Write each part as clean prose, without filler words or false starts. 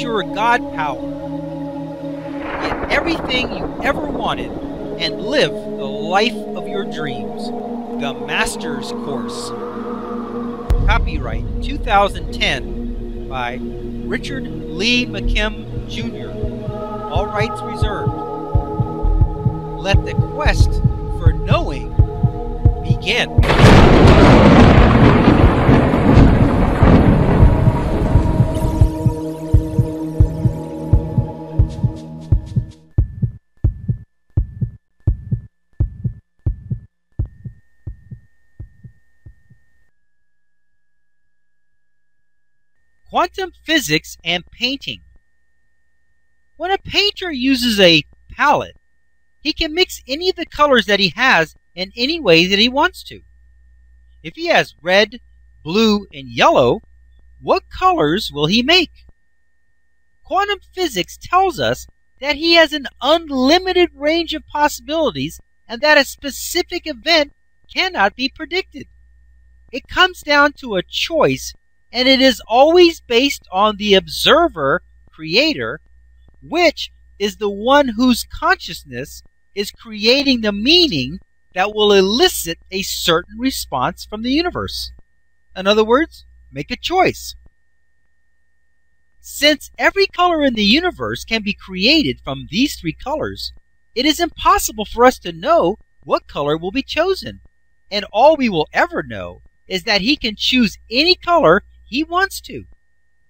ensure God power. Get everything you ever wanted and live the life of your dreams. The Master's Course. Copyright 2010 by Richard Lee McKim, Jr. All rights reserved. Let the quest for knowing begin. Quantum physics and painting. When a painter uses a palette, he can mix any of the colors that he has in any way that he wants to. If he has red, blue, and yellow, what colors will he make? Quantum physics tells us that he has an unlimited range of possibilities and that a specific event cannot be predicted. It comes down to a choice, and it is always based on the observer, creator, which is the one whose consciousness is creating the meaning that will elicit a certain response from the universe. In other words, make a choice. Since every color in the universe can be created from these three colors, it is impossible for us to know what color will be chosen, and all we will ever know is that he can choose any color he wants to.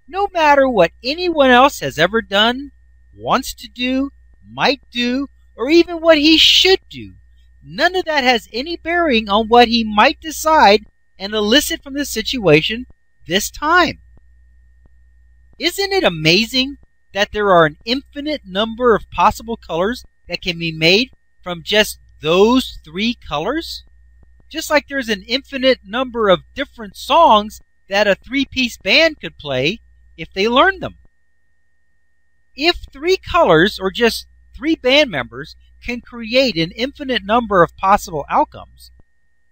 No matter what anyone else has ever done, wants to do, might do, or even what he should do, none of that has any bearing on what he might decide and elicit from the situation this time. Isn't it amazing that there are an infinite number of possible colors that can be made from just those three colors? Just like there's an infinite number of different songs that a three-piece band could play if they learned them. If three colors, or just three band members, can create an infinite number of possible outcomes,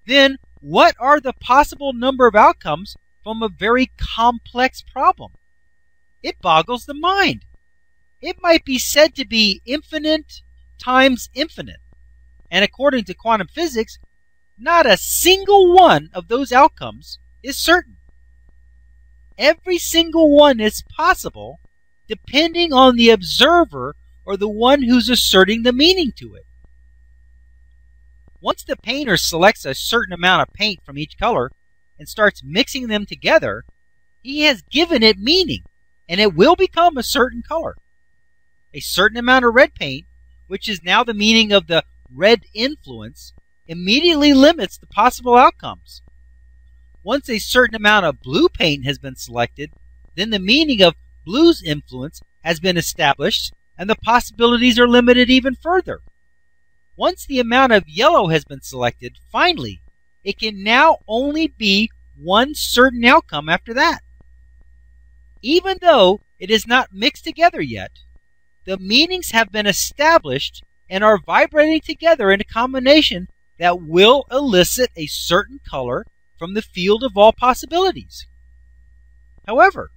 then what are the possible number of outcomes from a very complex problem? It boggles the mind. It might be said to be infinite times infinite, and according to quantum physics, not a single one of those outcomes is certain. Every single one is possible depending on the observer or the one who's asserting the meaning to it. Once the painter selects a certain amount of paint from each color and starts mixing them together, he has given it meaning, and it will become a certain color. A certain amount of red paint, which is now the meaning of the red influence, immediately limits the possible outcomes. Once a certain amount of blue paint has been selected, then the meaning of blue's influence has been established, and the possibilities are limited even further. Once the amount of yellow has been selected, finally, it can now only be one certain outcome after that. Even though it is not mixed together yet, the meanings have been established and are vibrating together in a combination that will elicit a certain color from the field of all possibilities. However,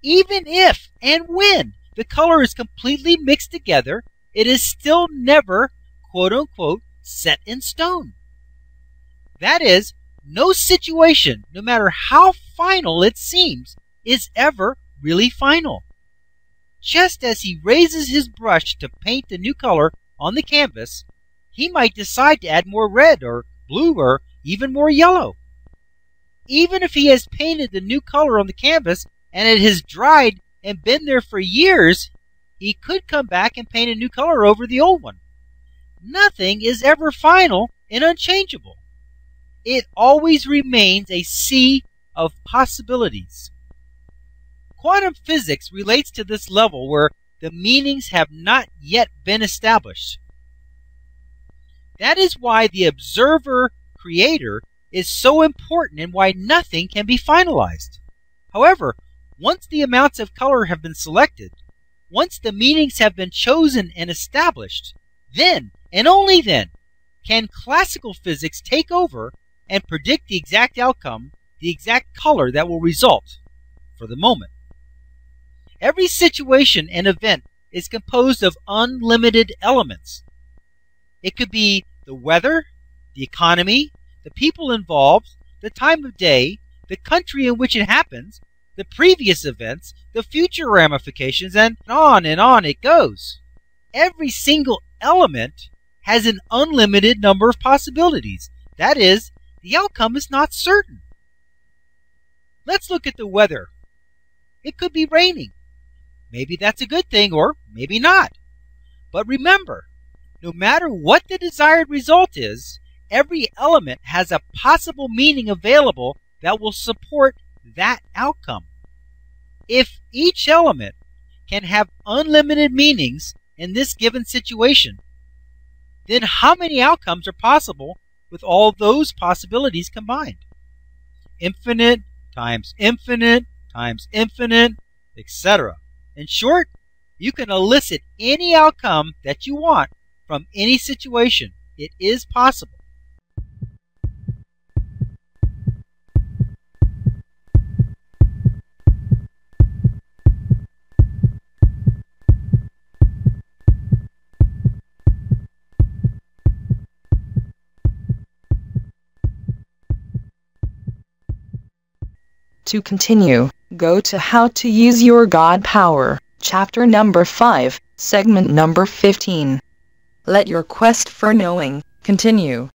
even if and when the color is completely mixed together, it is still never, quote-unquote, set in stone. That is, no situation, no matter how final it seems, is ever really final. Just as he raises his brush to paint the new color on the canvas, he might decide to add more red or blue or even more yellow. Even if he has painted the new color on the canvas and it has dried and been there for years, he could come back and paint a new color over the old one. Nothing is ever final and unchangeable. It always remains a sea of possibilities. Quantum physics relates to this level where the meanings have not yet been established. That is why the observer-creator is so important and why nothing can be finalized. However, once the amounts of color have been selected, once the meanings have been chosen and established, then, and only then, can classical physics take over and predict the exact outcome, the exact color that will result for the moment. Every situation and event is composed of unlimited elements. It could be the weather, the economy, the people involved, the time of day, the country in which it happens, the previous events, the future ramifications, and on it goes. Every single element has an unlimited number of possibilities. That is, the outcome is not certain. Let's look at the weather. It could be raining. Maybe that's a good thing, or maybe not. But remember, no matter what the desired result is, every element has a possible meaning available that will support that outcome. If each element can have unlimited meanings in this given situation, then how many outcomes are possible with all those possibilities combined? Infinite times infinite times infinite, etc. In short, you can elicit any outcome that you want from any situation. It is possible. To continue, go to How to Use Your God Power, Chapter number 5, Segment number 15. Let your quest for knowing continue.